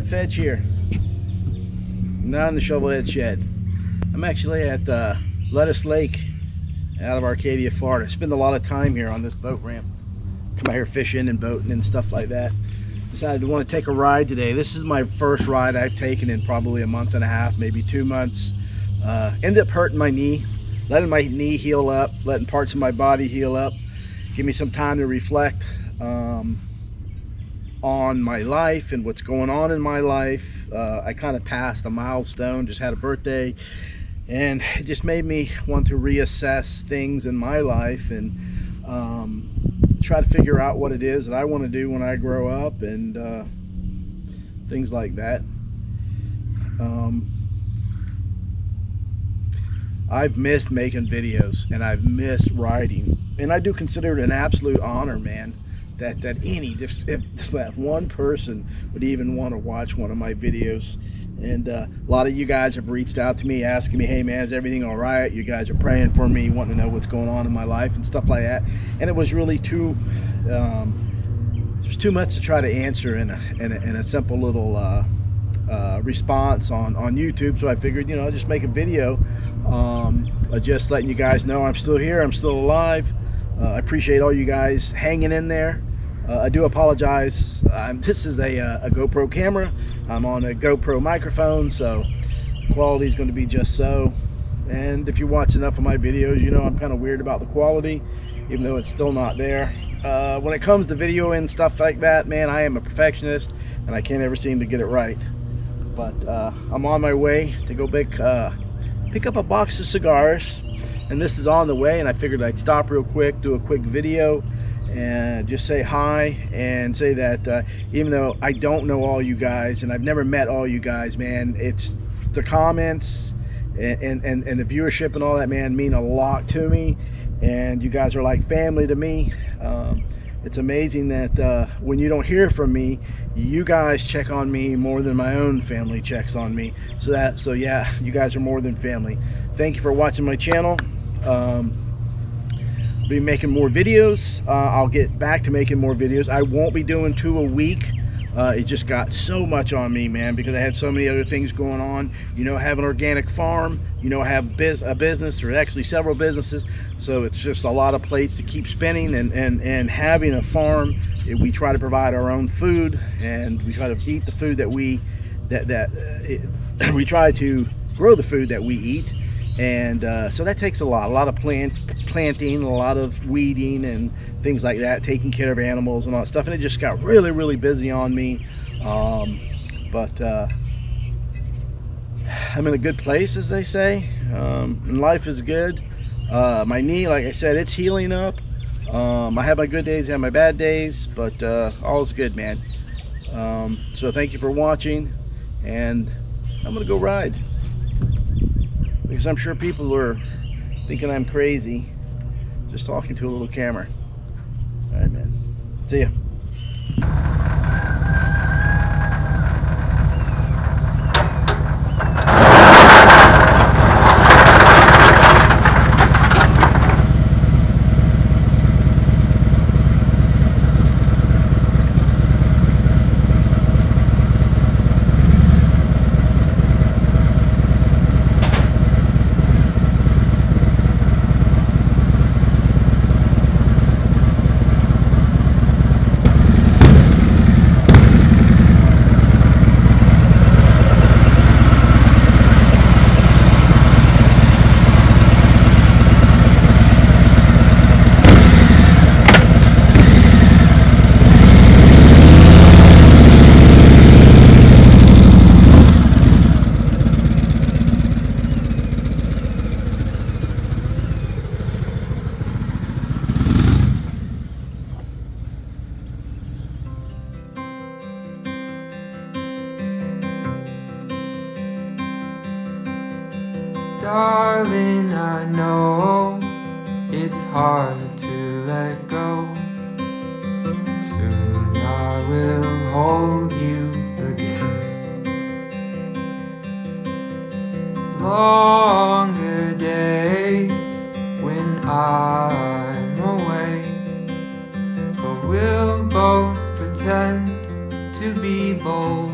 Shovelhead here. Not in the Shovelhead shed. I'm actually at Lettuce Lake out of Arcadia, Florida. Spend a lot of time here on this boat ramp. Come out here fishing and boating and stuff like that. Decided to want to take a ride today. This is my first ride I've taken in probably a month and a half, maybe 2 months. Ended up hurting my knee, letting my knee heal up, letting parts of my body heal up. Give me some time to reflect on my life and what's going on in my life. I kind of passed a milestone, just had a birthday, and it just made me want to reassess things in my life and try to figure out what it is that I want to do when I grow up and things like that. I've missed making videos and I've missed writing, and I do consider it an absolute honor, man, that if that one person would even want to watch one of my videos. And a lot of you guys have reached out to me asking me, hey man, is everything all right? You guys are praying for me, wanting to know what's going on in my life and stuff like that. And it was really too there's too much to try to answer in a simple little response on YouTube. So I figured, you know, I'll just make a video just letting you guys know I'm still here, I'm still alive. I appreciate all you guys hanging in there. I do apologize. This is a GoPro camera. I'm on a GoPro microphone, so quality is going to be just so. And if you watch enough of my videos, you know I'm kind of weird about the quality, even though it's still not there. When it comes to video and stuff like that, man, I am a perfectionist, and I can't ever seem to get it right. But I'm on my way to go pick up a box of cigars, and this is on the way, and I figured I'd stop real quick, do a quick video, and just say hi and say that even though I don't know all you guys and I've never met all you guys, man, it's the comments and the viewership and all that, man, mean a lot to me, and you guys are like family to me. It's amazing that when you don't hear from me, you guys check on me more than my own family checks on me. So yeah, you guys are more than family. Thank you for watching my channel. Be making more videos. I'll get back to making more videos. I won't be doing 2 a week. It just got so much on me, man, because I had so many other things going on. You know, I have an organic farm. You know, I have a business, or actually several businesses. So it's just a lot of plates to keep spinning, and having a farm, we try to provide our own food, and we try to eat the food that we try to grow the food that we eat. And so that takes a lot of planting, a lot of weeding and things like that, taking care of animals and all that stuff. And it just got really busy on me. But I'm in a good place, as they say, and life is good. My knee, like I said, it's healing up. I have my good days, I have my bad days, but all is good, man. So thank you for watching, and I'm gonna go ride, because I'm sure people are thinking I'm crazy just talking to a little camera. All right, man. See ya. Darling, I know it's hard to let go. Soon I will hold you again. Longer days when I'm away, but we'll both pretend to be bold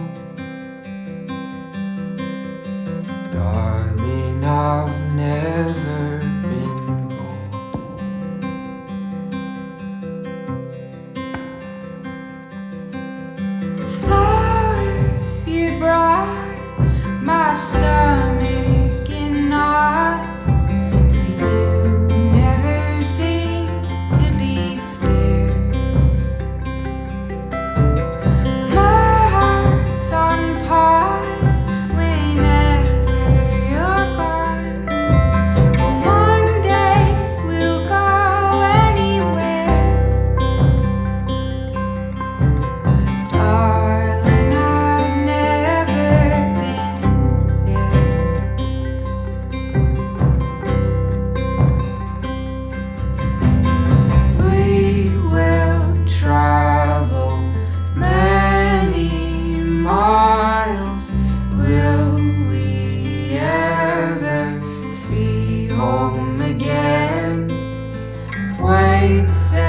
waves